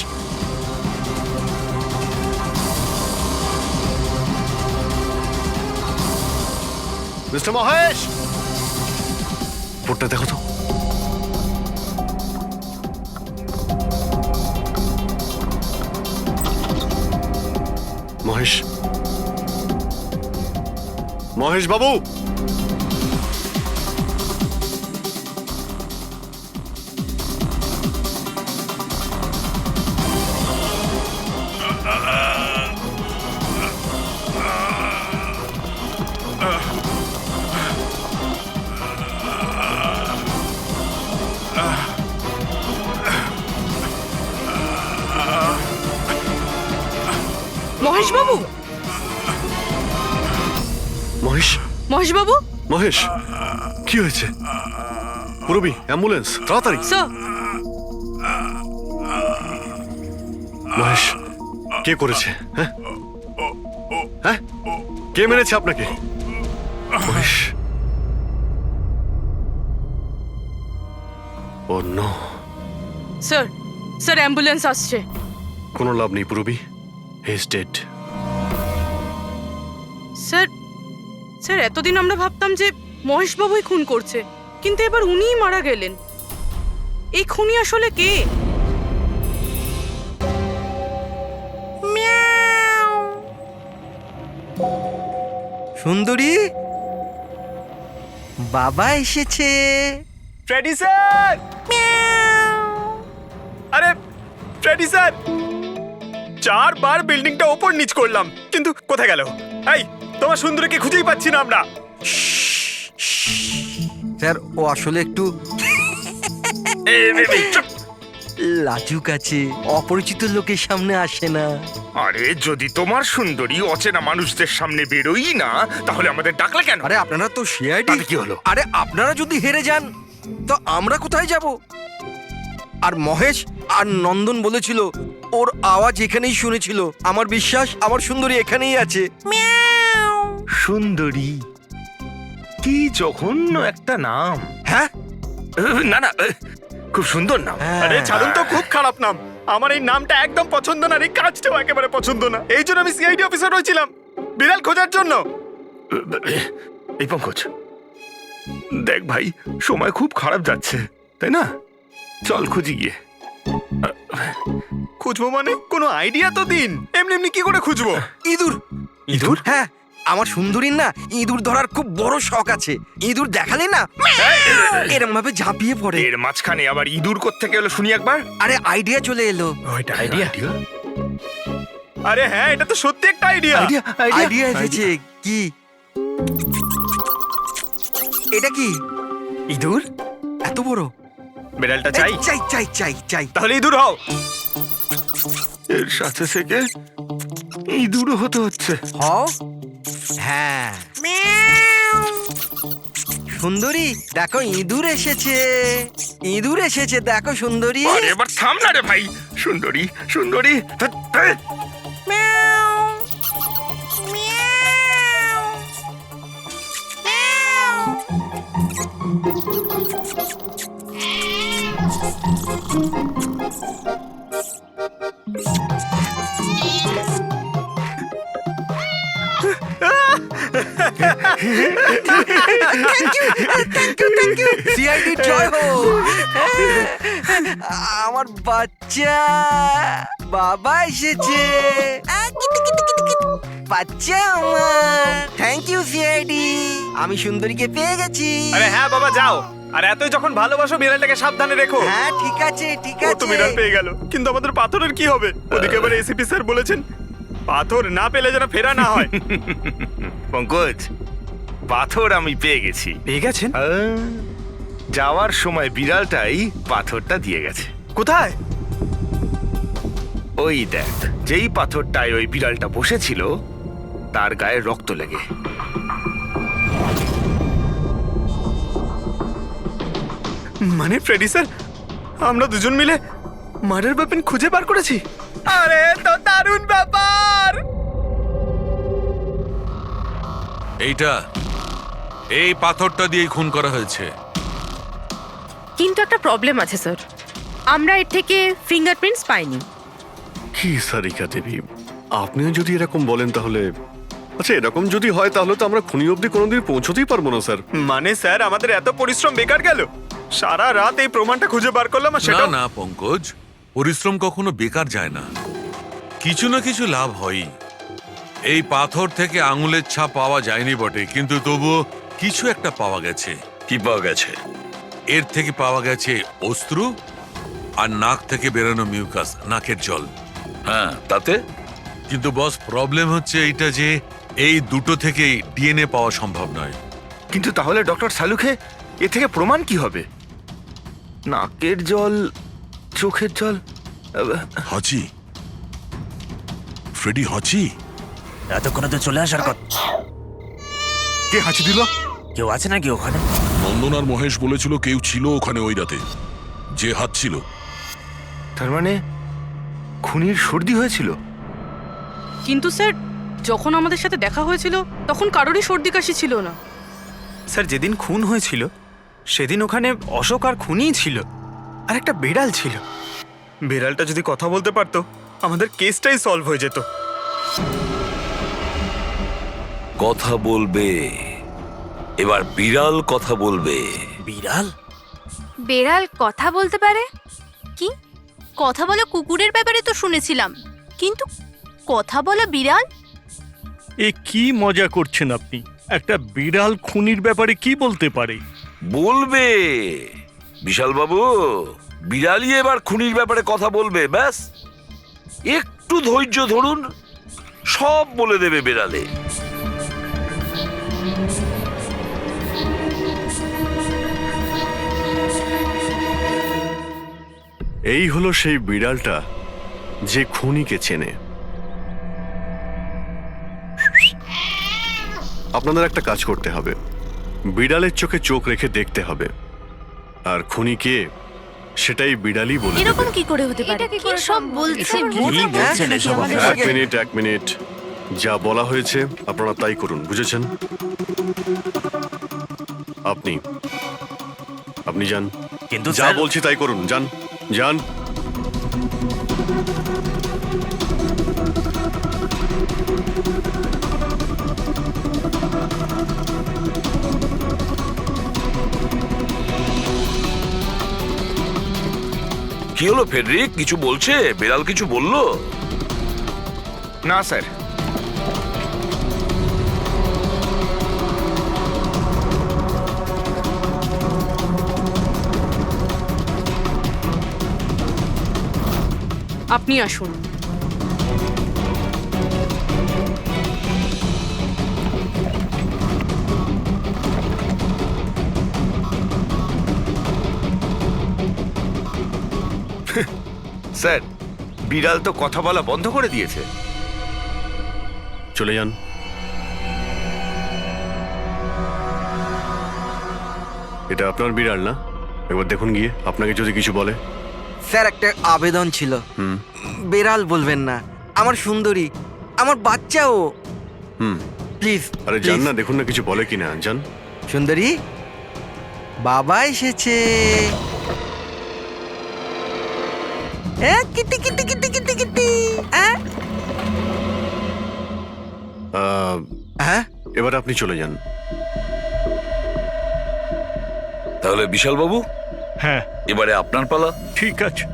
মিস্টার মহেশ, রিপোর্টটা দেখো তো। মহেশ, মহেশ বাবু, মহেশ বাবু, মহেশ, মহেশ বাবু, মহেশ, কি হয়েছে? পুরবি, অ্যাম্বুলেন্স, তাড়াতাড়ি। স্যার, মহেশ, কে করেছে? হ্যাঁ হ্যাঁ, কে মেরেছে আপনাকে? মহেশ, ও নো। স্যার, স্যার অ্যাম্বুলেন্স আসছে। কোনো লাভ নেই পুরবি, he is dead. Sir, sir এতদিন আমরা ভাবতাম যে মহেশ বাবুই খুন করছে, কিন্তু এবার উনিই মারা গেলেন। এই খুনি আসলে কে? সুন্দরী, বাবা এসেছে। Freddie sir! আরে ফ্রেডি স্যার, 4 বার বিল্ডিংটা ওপর নিচ করলাম, কিন্তু কোথায় গেল? এই, তোমার সুন্দরীকে খুঁজেই পাচ্ছি না আমরা। স্যার, ও আসলে একটু লাজুক আছে, অপরিচিত লোকের সামনে আসে না। আরে যদি তোমার সুন্দরী অচেনা মানুষদের সামনে বেরোই না, তাহলে আমাদের ডাকলে কেন? আরে আপনারা তো সিআইডি। কি হলো? আরে আপনারা যদি হেরে যান তো আমরা কোথায় যাব? আর মহেশ আর নন্দন বলেছিল ওর আওয়াজ এখানেই শুনেছিল। আমার বিশ্বাস আমার সুন্দরী এখানেই আছে। সুন্দরী, কি জঘন্য একটা নাম। হ্যাঁ, না না, খুব সুন্দর নাম। আরে ছাড়ুন তো, খুব খারাপ নাম। আমার এই নামটা একদম পছন্দ না, এই কাজটাও একেবারে পছন্দ না। এই জন্য আমি সিআইডি অফিসার হয়েছিলাম, বিড়াল খোঁজার জন্য। এই পঙ্কজ, দেখ ভাই, সময় খুব খারাপ যাচ্ছে, তাই না? চল খুঁজি গিয়ে। খুঁজবো মানে? কোনো আইডিয়া তো দিন। এমনি এমনি কি করে খুঁজবো? ইঁদুর। ইঁদুর? হ্যাঁ, আমার সুন্দরীর না ইঁদুর ধরার খুব বড় শখ আছে। ইঁদুর দেখালে না এরম ভাবে ঝাঁপিয়ে পড়ে। এর মাঝখানে আবার ইঁদুর কোত্থেকে এলো শুনি একবার। আরে আইডিয়া চলে এলো। ওইটা আইডিয়া? আরে হ্যাঁ, এটা তো সত্যি একটা আইডিয়া। আইডিয়া এসেছে। কি এটা? কি ইঁদুর? এত বড়? বিড়ালটা চাই? চাই চাই চাই চাই। তাহলে ইঁদুর হও। এর সাথে থেকে ইঁদুরও হতে হচ্ছে। হও। হ্যাঁ, সুন্দরী দেখো, ইঁদুর এসেছে। ইঁদুর এসেছে, দেখো সুন্দরী। আরে এবার থাম না রে ভাই। সুন্দরী, সুন্দরী, সিআইডি জয় হোক। আমার বাচ্চা বাবা এসেছে। বাচ্চা আমার। থ্যাংক ইউ সিআইডি, আমি সুন্দরীকে পেয়ে গেছি। আরে হ্যাঁ বাবা, যাও। আর এতই যখন ভালোবাসো, বিড়ালটাকে সাবধানে রেখো। হ্যাঁ ঠিক আছে ঠিক ও তো আছে। বিড়াল পেয়ে গেল, কিন্তু আমাদের পাথরের কি হবে? ওদিকে এবার এসিপি স্যার বলেছেন পাথর না পেলে যেন ফেরা না হয়। পঙ্কজ, পাথর আমি পেয়ে গেছি। পেয়ে গেছেন? যাওয়ার সময় বিড়ালটাই পাথরটা দিয়ে গেছে। কোথায়? ওই দেখ, যেই পাথরটায় ওই বিড়ালটা বসেছিল তার গায়ে রক্ত লেগে। মানে ফ্রেডি স্যার, আমরা দুজন মিলে মার্ডার ওয়েপন খুঁজে বার করেছি? আরে তো দারুণ ব্যাপার! এই পাথরটা দিয়ে খুন করা হয়েছে। কিন্তু একটা প্রবলেম আছে স্যার, আমরা এর থেকে ফিঙ্গারপ্রিন্টস পাইনি। কি সারিকা দেবী, আপনিও যদি এরকম বলেন তাহলে আচ্ছা, এরকম যদি হয় তাহলে তো আমরা খুনি অবধি কোনোদিন পৌঁছতেই পারবো না স্যার। মানে স্যার, আমাদের এত পরিশ্রম বেকার গেল? সারা রাত এই প্রমাণটা খুঁজে বার করলাম, আর না সেটা না পঙ্কজ, পরিশ্রম কখনো বেকার যায় না, কিছু না কিছু লাভ হয়ই। এই পাথর থেকে আঙুলের ছাপ পাওয়া যায়নি বটে, কিন্তু তবুও কিছু একটা পাওয়া গেছে। কি পাওয়া গেছে? এর থেকে পাওয়া গেছে অস্ত্র আর নাক থেকে বেরোনো মিউকাস, নাকের জল। হ্যাঁ, তাতে? কিন্তু বস, প্রবলেম হচ্ছে এইটা যে এই দুটো থেকেই ডিএনএ পাওয়া সম্ভব নয়। কিন্তু তাহলে ডক্টর সালুখে এ থেকে প্রমাণ কি হবে? নাকের জল, চোখের জল। হাঁচি, ফ্রেডি হাঁচি। এতক্ষণে তো চলে আসার কথা। কে হাঁচি দিল? কেউ আছে নাকি ওখানে? নন্দন আর মহেশ বলেছিল কেউ ছিল ওখানে ওই রাতে, যে হাঁচছিল। তার মানে খুনির সর্দি হয়েছিল? কিন্তু স্যার, যখন আমাদের সাথে দেখা হয়েছিল তখন কারোরই সর্দি কাশি ছিল না। স্যার, যেদিন খুন হয়েছিল সেদিন ওখানে অশোক আর খুনিই ছিল, আর একটা বেড়াল ছিল। বেড়ালটা যদি কথা বলতে পারতো, আমাদের কেসটাই সলভ হয়ে যেত। কথা বলবে, এবার বিড়াল কথা বলবে। বিড়াল? বেড়াল কথা বলতে পারে? কি কথা বলা কুকুরের ব্যাপারে তো শুনেছিলাম, কিন্তু কথা বলা বিড়াল? এ কি মজা করছেন আপনি? একটা বিড়াল খুনির ব্যাপারে কি বলতে পারে? বলবে বিশাল বাবু, বিড়ালই এবার খুনির ব্যাপারে কথা বলবে। ব্যাস একটু ধৈর্য ধরুন, সব বলে দেবে বিড়ালে। এই হলো সেই বিড়ালটা যে খুনিকে চেনে। আপনাদের একটা কাজ করতে হবে, বিড়ালের চোখে চোখ রেখে দেখতে হবে, আর খুনিকে সেটাই বিড়ালই বলে দেবে। এরকম কি করে হতে পারে? কি সব বলছে? এক মিনিট, যা বলা হয়েছে আপনারা তাই করুন, বুঝেছেন? আপনি যান, কিন্তু যা বলছি তাই করুন, যান যান। কি হলো ফেডরিক, কিছু বলছে? বিড়াল কিছু বললো? না স্যার। আপনি আসুন। স্যার, বিড়াল তো কথা বলা বন্ধ করে দিয়েছে। চলে যান। এটা আপনার বিড়াল না? একবার দেখুন গিয়ে, আপনাকে যদি কিছু বলে। স্যার, একটা আবেদন ছিল। বেড়াল বলবেন না, আমার সুন্দরী, আমার বাচ্চাও। প্লিজ। আরে যান না, দেখুন না কিছু বলে কিনা, যান। সুন্দরী, বাবা এসেছে। Kitty Kitty Kitty Kitty Kitty. এবার আপনি চলে যান। তাহলে বিশাল বাবু, হ্যাঁ, এবারে আপনার পালা। ঠিক আছে।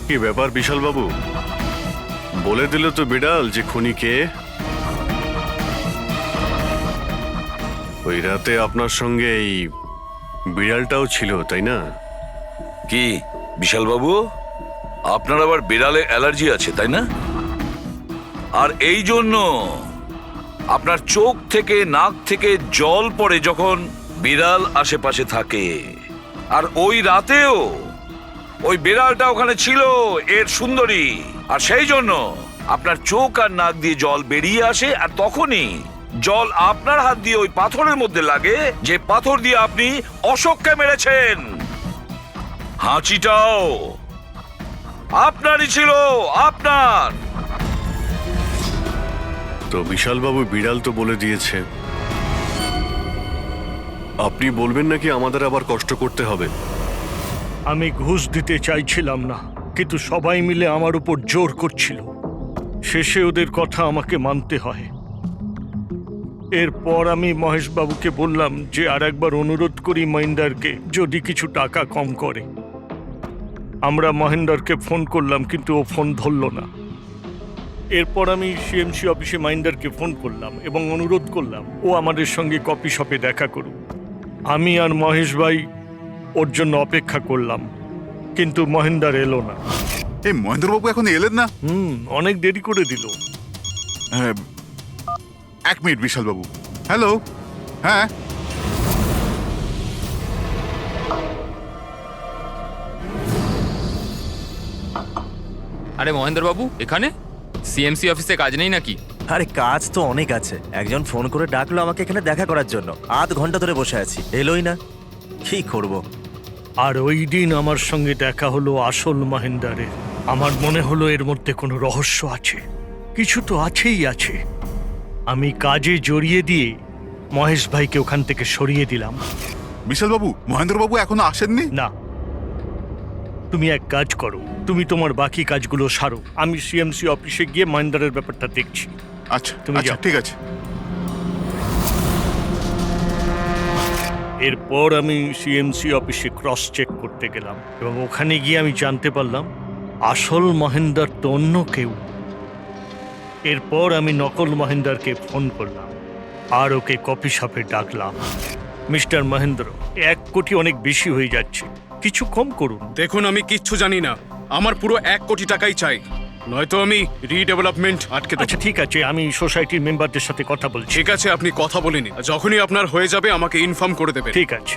কি ব্যাপার বিশাল বাবু, বলে দিল তো বিড়াল যে খুনিকে? ওই রাতে আপনার সঙ্গে এই বিড়ালটাও ছিল, তাই না? কি বিশাল বাবু, আপনার আবার বিড়ালে অ্যালার্জি আছে, তাই না? আর এই জন্য আপনার চোখ থেকে নাক থেকে জল পড়ে যখন বিড়াল আশেপাশে থাকে, আর ওই রাতেও ওই বিড়ালটা ওখানে ছিল, এর সুন্দরী, আর সেই জন্য আপনার চোখ আর নাক দিয়ে জল বেরিয়ে আসে, আর তখনই জল আপনার হাত দিয়ে ওই পাথরের মধ্যে লাগে, যে পাথর দিয়ে আপনি অশোককে মেরেছেন। হাঁচিটাও আপনারই ছিল, আপনার। তো বিশালবাবু বিড়াল তো বলে দিয়েছে, আপনি বলবেন নাকি আমাদের আবার কষ্ট করতে হবে? আমি ঘুষ দিতে চাইছিলাম না, কিন্তু সবাই মিলে আমার উপর জোর করছিল। শেষে ওদের কথা আমাকে মানতে হয়। এরপর আমি মহেশবাবুকে বললাম যে আর একবার অনুরোধ করি মহিন্দারকে, যদি কিছু টাকা কম করে। আমরা মহেন্দারকে ফোন করলাম, কিন্তু ও ফোন ধরল না। এরপর আমি সিএমসি অফিসে মহিন্দারকে ফোন করলাম এবং অনুরোধ করলাম ও আমাদের সঙ্গে কফি শপে দেখা করুক। আমি আর মহেশ ভাই ওর জন্য অপেক্ষা করলাম, কিন্তু মহেন্দার এলো না। এই মহেন্দ্রবাবু এখন এলেন না? অনেক দেরি করে দিল। এক মিনিট বিশালবাবু। হ্যালো, হ্যাঁ আরে মহেন্দ্রবাবু, এখানে সিএমসি অফিসে কাজ নেই নাকি? আরে কাজ তো অনেক আছে। একজন ফোন করে ডাকলো আমাকে এখানে দেখা করার জন্য। আধ ঘন্টা ধরে বসে আছি, এলোই না। কি করব? আর ওই দিন আমার সঙ্গে দেখা হলো আসল মহেন্দারের। আমার মনে হলো এর মধ্যে কোনো রহস্য আছে, কিছু তো আছেই আছে। আমি কাজে জড়িয়ে দিয়ে মহেশ ভাইকে ওখান থেকে সরিয়ে দিলাম। বিশালবাবু, মহেন্দ্রবাবু এখনো আসেননি? না, তুমি এক কাজ করো, তুমি তোমার বাকি কাজগুলো সারো। আমি সিএমসি অফিসে গিয়ে মহেন্দারের ব্যাপারটা দেখছি। আচ্ছা, তুমি আচ্ছা, যাও। ঠিক আছে। এরপর আমি সিএমসি অফিসে ক্রস চেক করতে গেলাম এবং ওখানে গিয়ে আমি জানতে পারলাম আসল মহেন্দার তো অন্য কেউ। এরপর আমি নকল মহেন্দারকে ফোন করলাম আর ওকে কফি শপে ডাকলাম। মিস্টার মহেন্দ্র, 1 কোটি অনেক বেশি হয়ে যাচ্ছে, কিছু কম করুন। দেখুন, আমি কিচ্ছু জানি না, আমার পুরো 1 কোটি টাকাই চাই, নয়তো আমি রিডেভেলপমেন্ট আটকে দেব। আচ্ছা ঠিক আছে, আমি সোসাইটির মেম্বারদের সাথে কথা বলছি। ঠিক আছে, আপনি কথা বলে নিন, যখনই আপনার হয়ে যাবে আমাকে ইনফর্ম করে দেবেন। ঠিক আছে,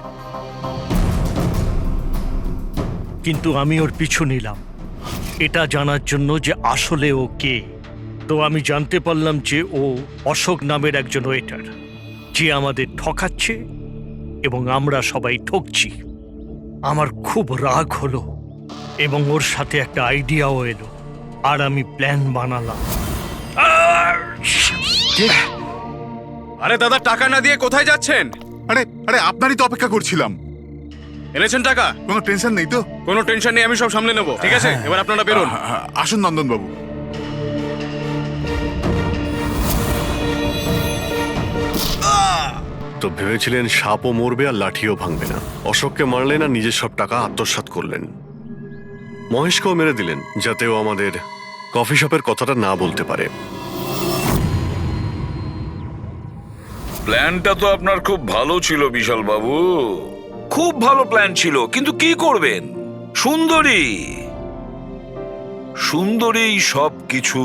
কিন্তু আমি ওর পিছু নিলাম এটা জানার জন্য যে আসলে ও কে। তো আমি জানতে পারলাম যে ও অশোক নামের একজন ওয়েটার, যে আমাদের ঠকাচ্ছে এবং আমরা সবাই ঠকছি। আমার খুব রাগ হলো এবং ওর সাথে একটা আইডিয়াও এলো, আর আমি প্ল্যান বানালাম। আরে দাদা, টাকা না দিয়ে কোথায় যাচ্ছেন? আরে আরে আপনারই তো অপেক্ষা করছিলাম। এনেছেন টাকা? কোনো টেনশন নেই তো? কোনো টেনশন নেই, আমি সব সামলে নেব। ঠিক আছে, এবার আপনারা বেরোন। আসুন নন্দনবাবু। তো ভেবেছিলেন সাপও মরবে আর লাঠিও ভাঙবে না। অশোককে মারলেন আর নিজের সব টাকা আত্মসাৎ করলেন। মহেশকেও মেরে দিলেন যাতে ও আমাদের কফি শপের কথাটা না বলতে পারে। প্ল্যানটা তো আপনার খুব ভালো ছিল বিশাল বাবু, খুব ভালো প্ল্যান ছিল, কিন্তু কি করবেন? সুন্দরী সব কিছু